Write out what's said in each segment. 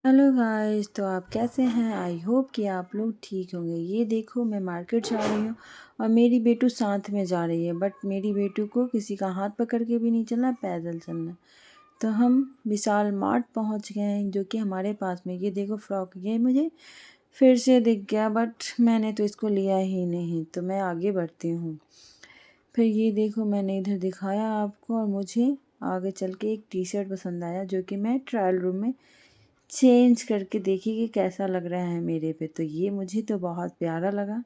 Hello guys, तो आप कैसे हैं? आई होप कि आप लोग ठीक होंगे। ये देखो, मैं मार्केट जा रही हूँ और मेरी बेटू साथ में जा रही है, बट मेरी बेटू को किसी का हाथ पकड़ के भी नहीं चलना, पैदल चलना। तो हम विशाल मार्ट पहुँच गए हैं, जो कि हमारे पास में। ये देखो फ्रॉक, ये मुझे फिर से दिख गया, बट मैंने तो इसको लिया ही नहीं, तो मैं आगे बढ़ती हूँ। फिर ये देखो, मैंने इधर दिखाया आपको और मुझे आगे चल के एक टी शर्ट पसंद आया, जो कि मैं ट्रायल रूम में चेंज करके देखी कि कैसा लग रहा है मेरे पे। तो ये मुझे तो बहुत प्यारा लगा।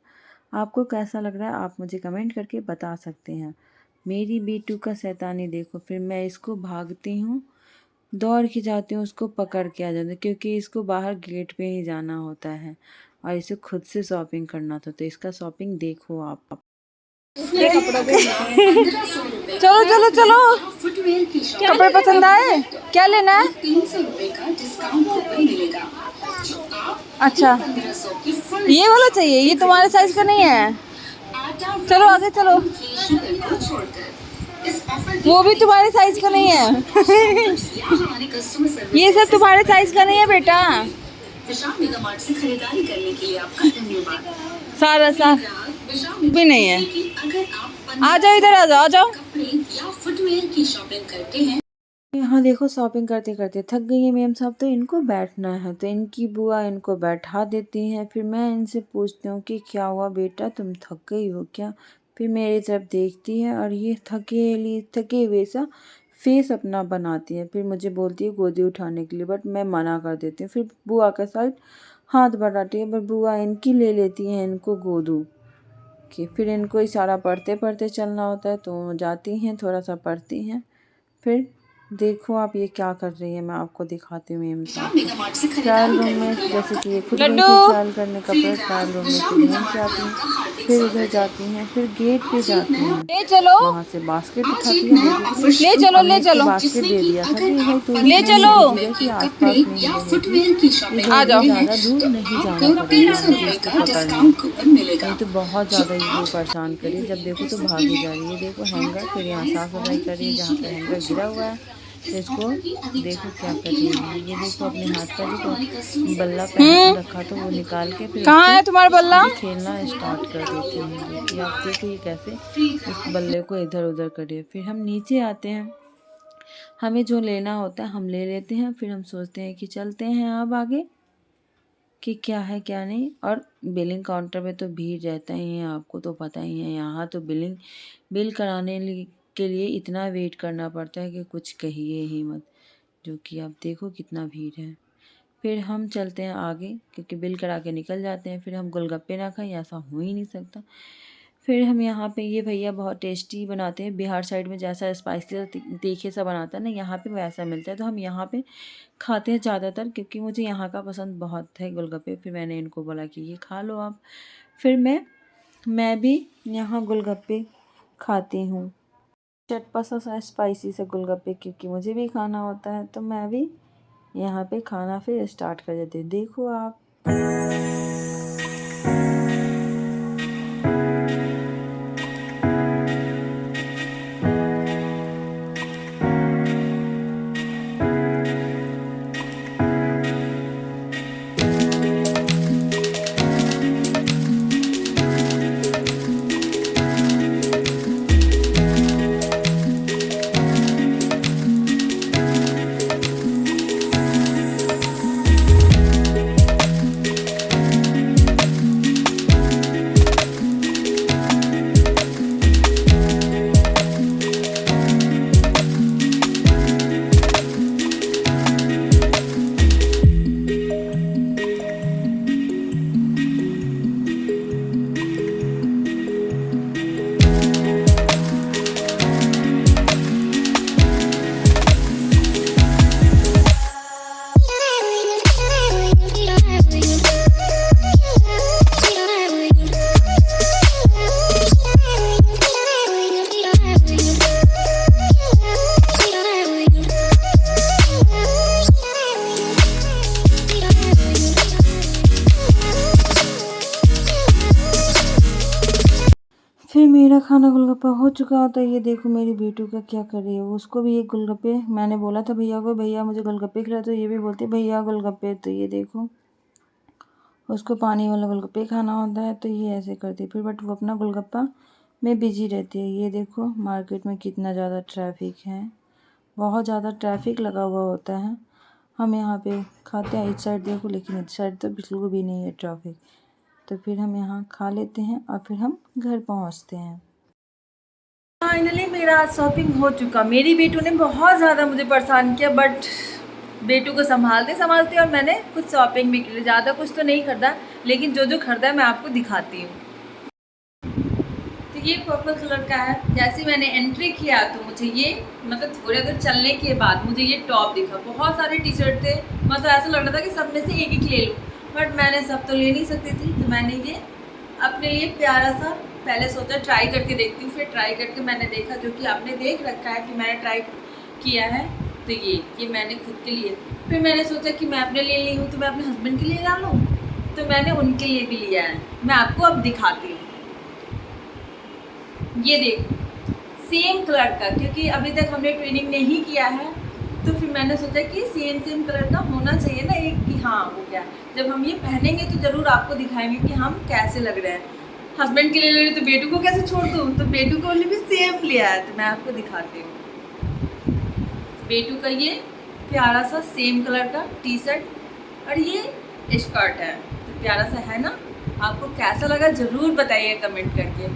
आपको कैसा लग रहा है आप मुझे कमेंट करके बता सकते हैं। मेरी बीटू का शैतानी देखो। फिर मैं इसको भागती हूँ, दौड़ के जाती हूँ, उसको पकड़ के आ जाती हूँ, क्योंकि इसको बाहर गेट पे ही जाना होता है और इसे खुद से शॉपिंग करना था। तो इसका शॉपिंग देखो आप। चलो चलो चलो, कपड़े पसंद आए? क्या लेना है? अच्छा, ये वाला चाहिए। ये तुम्हारे साइज का नहीं है। चलो आगे चलो। वो भी तुम्हारे साइज का नहीं है। ये सब तुम्हारे साइज का नहीं है बेटा। सारा सा भी नहीं है। आ जाओ इधर, आ जाओ, आ जाओ। यहाँ देखो, शॉपिंग करते करते थक गई है मैम साहब, तो इनको बैठना है, तो इनकी बुआ इनको बैठा देती हैं। फिर मैं इनसे पूछती हूँ कि क्या हुआ बेटा, तुम थक गई हो क्या? फिर मेरी तरफ देखती है और ये थके हुए सा फेस अपना बनाती है। फिर मुझे बोलती है गोदी उठाने के लिए, बट मैं मना कर देती हूँ। फिर बुआ के साथ हाथ बढ़ाती है, बट बुआ इनकी ले लेती है इनको गोदू के। फिर इनको इशारा पढ़ते पढ़ते चलना होता है, तो जाती हैं, थोड़ा सा पढ़ती हैं। फिर देखो आप ये क्या कर रही है, मैं आपको दिखाती हूँ। मैम ट्रायल रूम में, जैसे कि ये खुद गई थी ट्रायल करने कपड़े, ट्रायल रूम में से घूम के आती हैं, फिर उधर जाती हैं, फिर गेट पे जाती हैं, ले चलो, वहाँ से बास्केट उठाती है लेने के लिए। ले चलो, ले चलो, बास्केट दे दिया था कि भाई तू ले इसमें चलो। ही रहेगी, कि आसपास में ही रहेगी, आ इधर जाओ। ज़्यादा दूर नहीं जाना पड़ेगा मुझे इसको पकड़ने। नहीं तो बहुत ज़्यादा ये परेशान करी, जब देखो तो भागी जा रही है। देखो हैंगर, फिर यहाँ साफ़ सफाई कर रही है जहाँ पे हैंगर गिरा हुआ है, तो इसको देखो क्या कर रही है। ये देखो अपने हाथ का जो बल्ला पहन रखा था वो निकाल के फिर कहाँ है तुम्हारा बल्ला? मुझे खेलना स्टार्ट कर देती है। देखिए आप, देखो ये कैसे इस बल्ले को इधर उधर कर रही है। फिर हम नीचे आते हैं, हमें जो लेना होता है हम ले लेते हैं। फिर हम सोचते हैं कि चलते हैं अब आगे कि क्या है क्या नहीं। और बिलिंग काउंटर में तो भीड़ रहता ही है, आपको तो पता ही है। यहाँ तो बिल कराने के लिए इतना वेट करना पड़ता है कि कुछ कहिए ही मत, जो कि आप देखो कितना भीड़ है। फिर हम चलते हैं आगे, क्योंकि बिल करा के निकल जाते हैं। फिर हम गोलगप्पे ना खाएं, ऐसा हो ही नहीं सकता। फिर हम यहाँ पे, ये भैया बहुत टेस्टी बनाते हैं, बिहार साइड में जैसा स्पाइसी तीखे सा बनाता है ना, यहाँ पे वैसा मिलता है। तो हम यहाँ पे खाते हैं ज़्यादातर, क्योंकि मुझे यहाँ का पसंद बहुत है गोलगप्पे। फिर मैंने इनको बोला कि ये खा लो आप। फिर मैं भी यहाँ गोलगप्पे खाती हूँ, चटपटा सा स्पाइसी से गोलगप्पे, क्योंकि मुझे भी खाना होता है। तो मैं भी यहाँ पे खाना फिर स्टार्ट कर देती हूँ। देखो आप। फिर मेरा खाना गोलगप्पा हो चुका होता है। ये देखो मेरी बेटू का क्या कर रही है, उसको भी एक गोलगप्पे, मैंने बोला था भैया को, भैया मुझे गोलगप्पे खिला, तो ये भी बोलती है भैया गोलगप्पे। तो ये देखो उसको पानी वाला गोलगप्पे खाना होता है, तो ये ऐसे करती है फिर, बट वो अपना गोलगप्पा में बिजी रहती है। ये देखो मार्केट में कितना ज़्यादा ट्रैफिक है, बहुत ज़्यादा ट्रैफिक लगा हुआ होता है। हम यहाँ पे खाते हैं, इस साइड देखो, लेकिन इस साइड तो बिल्कुल भी नहीं है ट्रैफिक। तो फिर हम यहाँ खा लेते हैं और फिर हम घर पहुँचते हैं। फाइनली मेरा शॉपिंग हो चुका। मेरी बेटू ने बहुत ज़्यादा मुझे परेशान किया, बट बेटू को संभालते संभालते और मैंने कुछ शॉपिंग भी की। ज़्यादा कुछ तो नहीं खरीदा, लेकिन जो जो खरीदा है मैं आपको दिखाती हूँ। तो ये पर्पल कलर का है। जैसे मैंने एंट्री किया तो मुझे ये, मतलब थोड़े दूर चलने के बाद मुझे ये टॉप दिखा। बहुत सारे टी शर्ट थे, मतलब ऐसा लग रहा था कि सब में से एक एक ले लूँ, बट मैंने सब तो ले नहीं सकती थी। तो मैंने ये अपने लिए प्यारा सा पहले सोचा ट्राई करके देखती हूँ। फिर ट्राई करके मैंने देखा, जो कि आपने देख रखा है कि मैंने ट्राई किया है। तो ये मैंने खुद के लिए, फिर मैंने सोचा कि मैं अपने लिए ली हूँ तो मैं अपने हस्बैंड के लिए ला लूँ, तो मैंने उनके लिए भी लिया है। मैं आपको अब दिखाती हूँ। ये देखो सेम कलर का, क्योंकि अभी तक हमने ट्रेनिंग नहीं किया है, तो फिर मैंने सोचा कि सेम कलर का होना चाहिए ना एक, कि हाँ हो गया। जब हम ये पहनेंगे तो ज़रूर आपको दिखाएंगे कि हम कैसे लग रहे हैं। हस्बैंड के लिए ले रही तो बेटू को कैसे छोड़ दूँ, तो बेटू को लिए भी सेम लिया है। तो मैं आपको दिखाती हूँ। बेटू का ये प्यारा सा सेम कलर का टी शर्ट और ये स्कर्ट है, तो प्यारा सा है ना। आपको कैसा लगा ज़रूर बताइए कमेंट करके,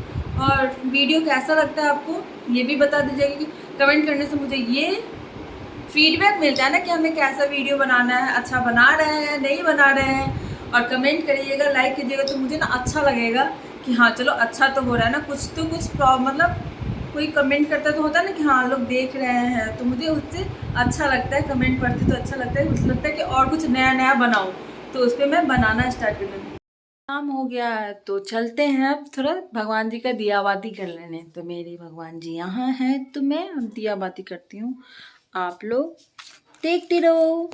और वीडियो कैसा लगता है आपको ये भी बता दीजिएगा, कि कमेंट करने से मुझे ये फीडबैक मिलता है ना कि हमें कैसा वीडियो बनाना है, अच्छा बना रहे हैं नहीं बना रहे हैं। और कमेंट करिएगा, लाइक कीजिएगा, तो मुझे ना अच्छा लगेगा कि हाँ चलो अच्छा तो हो रहा है ना, कुछ तो कुछ मतलब कोई कमेंट करता तो होता है ना कि हाँ लोग देख रहे हैं, तो मुझे उससे अच्छा लगता है। कमेंट पढ़ते तो अच्छा लगता है, मुझे लगता है कि और कुछ नया नया बनाऊँ, तो उस पर मैं बनाना स्टार्ट कर दूँगी। शाम हो गया है तो चलते हैं अब थोड़ा भगवान जी का दिया बाती कर लेने। तो मेरी भगवान जी यहाँ हैं, तो मैं दिया बाती करती हूँ, आप लोग देखते रहो।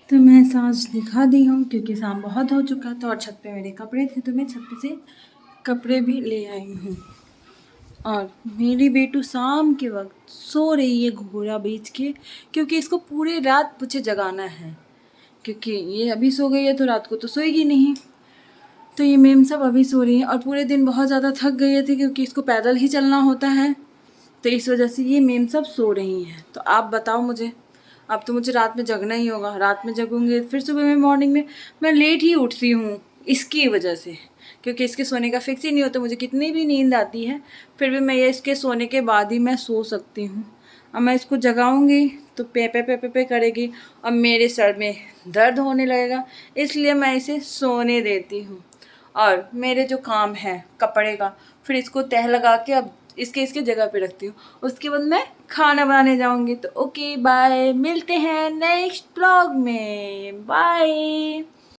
तो मैं सांस दिखा दी हूँ, क्योंकि शाम बहुत हो चुका था और छत पे मेरे कपड़े थे, तो मैं छत पे से कपड़े भी ले आई हूँ। और मेरी बेटू शाम के वक्त सो रही है घोड़ा बेच के, क्योंकि इसको पूरे रात मुझे जगाना है, क्योंकि ये अभी सो गई है तो रात को तो सोएगी नहीं। तो ये मेम सब अभी सो रही हैं, और पूरे दिन बहुत ज़्यादा थक गए थे, क्योंकि इसको पैदल ही चलना होता है, तो इस वजह से ये मेम सब सो रही हैं। तो आप बताओ मुझे, अब तो मुझे रात में जगना ही होगा। रात में जगूंगी फिर सुबह में मॉर्निंग में मैं लेट ही उठती हूँ इसकी वजह से, क्योंकि इसके सोने का फिक्स ही नहीं होता। मुझे कितनी भी नींद आती है फिर भी मैं ये इसके सोने के बाद ही मैं सो सकती हूँ। अब मैं इसको जगाऊंगी तो पे पे पे पे पे करेगी और मेरे सर में दर्द होने लगेगा, इसलिए मैं इसे सोने देती हूँ। और मेरे जो काम है कपड़े का, फिर इसको तह लगा के अब इसके जगह पे रखती हूँ। उसके बाद मैं खाना बनाने जाऊँगी। तो ओके बाय, मिलते हैं नेक्स्ट ब्लॉग में, बाय।